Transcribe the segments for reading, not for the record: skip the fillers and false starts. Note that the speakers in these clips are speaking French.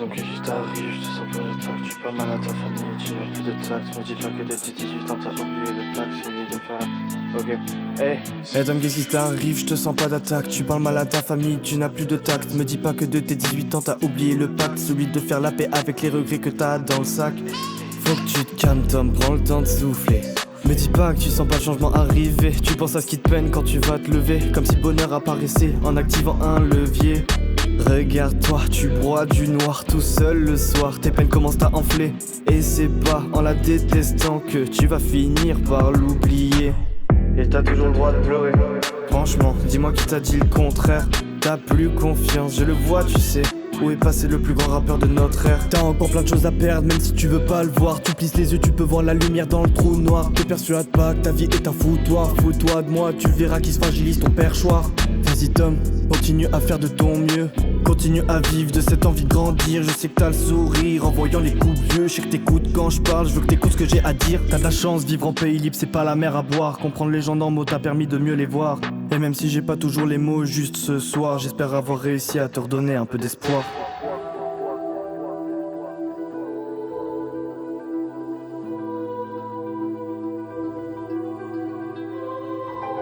donc qu'est-ce qui t'arrive, je te sens pas d'attaque, tu parles mal à ta famille, tu n'as plus de tact, me dis pas que dès tes 18 ans t'as oublié le plaque, c'est de faire... Ok, hey. Hey Tom, qu'est-ce qui t'arrive, je te sens pas d'attaque, tu parles mal à ta famille, tu n'as plus de tact, me dis pas que de tes 18 ans t'as oublié le pacte, celui de faire la paix avec les regrets que t'as dans le sac. Faut que tu te calmes Tom, prends le temps de souffler. Me dis pas que tu sens pas le changement arriver, tu penses à ce qui te peine quand tu vas te lever, comme si le bonheur apparaissait en activant un levier. Regarde-toi, tu broies du noir tout seul le soir, tes peines commencent à enfler. Et c'est pas en la détestant que tu vas finir par l'oublier. Et t'as toujours le droit de pleurer. Franchement, dis-moi qui t'a dit le contraire. T'as plus confiance, je le vois, tu sais. Où est passé le plus grand rappeur de notre ère? T'as encore plein de choses à perdre, même si tu veux pas le voir. Tu plisses les yeux, tu peux voir la lumière dans le trou noir. Te persuade pas que ta vie est un foutoir. Fous-toi de moi, tu verras qui se fragilise ton perchoir. Vas-y Tom, continue à faire de ton mieux. Continue à vivre de cette envie de grandir. Je sais que t'as le sourire en voyant les coups vieux. Je sais que t'écoutes quand je parle, je veux que t'écoutes ce que j'ai à dire. T'as de la chance, vivre en pays libre c'est pas la mer à boire. Comprendre les gens en mots t'a permis de mieux les voir. Et même si j'ai pas toujours les mots juste ce soir, j'espère avoir réussi à te redonner un peu d'espoir.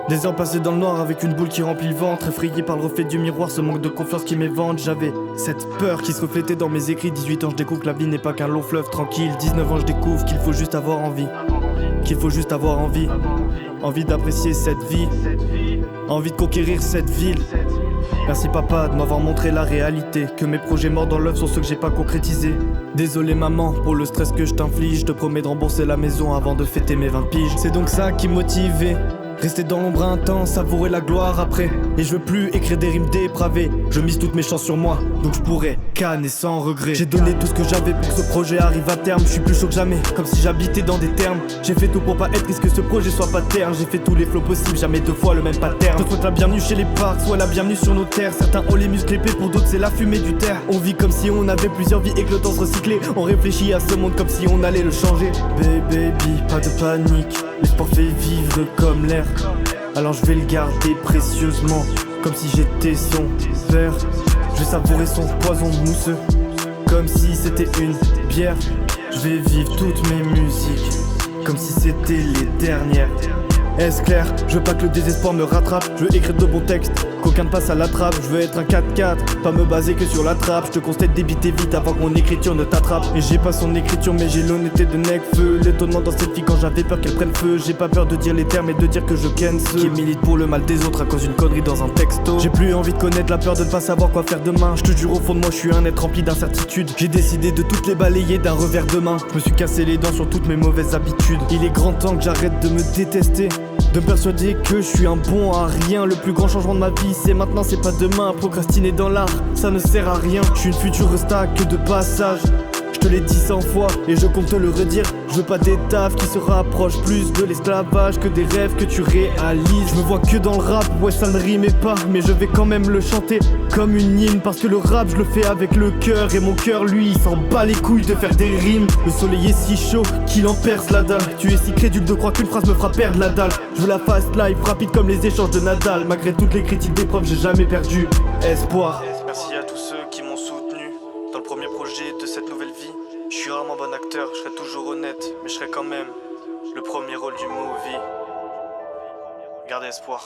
Des heures passées dans le noir avec une boule qui remplit le ventre, effrayé par le reflet du miroir, ce manque de confiance qui m'évente. J'avais cette peur qui se reflétait dans mes écrits. 18 ans je découvre que la vie n'est pas qu'un long fleuve tranquille. 19 ans je découvre qu'il faut juste avoir envie. Qu'il faut juste avoir envie. Envie d'apprécier cette vie. Envie de conquérir cette ville. Merci papa de m'avoir montré la réalité, que mes projets morts dans l'œuf sont ceux que j'ai pas concrétisés. Désolé maman pour le stress que je t'inflige, je te promets de rembourser la maison avant de fêter mes 20 piges. C'est donc ça qui me motivait. Rester dans l'ombre un temps, savourer la gloire après. Et je veux plus écrire des rimes dépravées. Je mise toutes mes chances sur moi, donc je pourrais canner sans regret. J'ai donné tout ce que j'avais pour que ce projet arrive à terme. Je suis plus chaud que jamais, comme si j'habitais dans des termes. J'ai fait tout pour pas être triste, que ce projet soit pas terre. J'ai fait tous les flots possibles, jamais deux fois le même pattern. Je te souhaite la bienvenue chez les parcs, soit la bienvenue sur nos terres. Certains ont les muscles épais, pour d'autres c'est la fumée du terre. On vit comme si on avait plusieurs vies et que le temps se recyclait. On réfléchit à ce monde comme si on allait le changer. Baby, pas de panique, l'espoir fait vivre comme l'air. Alors je vais le garder précieusement, comme si j'étais son père. Je vais savourer son poison mousseux, comme si c'était une bière. Je vais vivre toutes mes musiques, comme si c'était les dernières. Est-ce clair? Je veux pas que le désespoir me rattrape. Je veux écrire de bons textes, qu'aucun ne passe à la trappe. Je veux être un 4-4, pas me baser que sur la trappe. Je te conseille de débiter vite avant que mon écriture ne t'attrape. Et j'ai pas son écriture mais j'ai l'honnêteté de Necfeu. L'étonnement dans cette fille quand j'avais peur qu'elle prenne feu. J'ai pas peur de dire les termes et de dire que je ken ceux qui militent pour le mal des autres à cause d'une connerie dans un texto. J'ai plus envie de connaître la peur de ne pas savoir quoi faire demain. Je te jure au fond de moi je suis un être rempli d'incertitudes. J'ai décidé de toutes les balayer d'un revers de main. Je me suis cassé les dents sur toutes mes mauvaises habitudes. Il est grand temps que j'arrête de me détester, de me persuader que je suis un bon à rien. Le plus grand changement de ma vie c'est maintenant, c'est pas demain. Procrastiner dans l'art, ça ne sert à rien. Je suis une future resta que de passage. Je te l'ai dit 100 fois et je compte te le redire. Je veux pas des tafs qui se rapprochent plus de l'esclavage que des rêves que tu réalises. Je me vois que dans le rap, ouais ça ne rimait pas, mais je vais quand même le chanter comme une hymne. Parce que le rap je le fais avec le cœur, et mon cœur lui il s'en bat les couilles de faire des rimes. Le soleil est si chaud qu'il en perce la dalle. Tu es si crédule de croire qu'une phrase me fera perdre la dalle. Je veux la fast life rapide comme les échanges de Nadal. Malgré toutes les critiques d'épreuves j'ai jamais perdu espoir. Merci à tous ceux qui m'ont soutenu dans le premier projet de cette nouvelle vie. Je suis rarement bon acteur, je serai toujours honnête, mais je serai quand même le premier rôle du movie. Gardez espoir.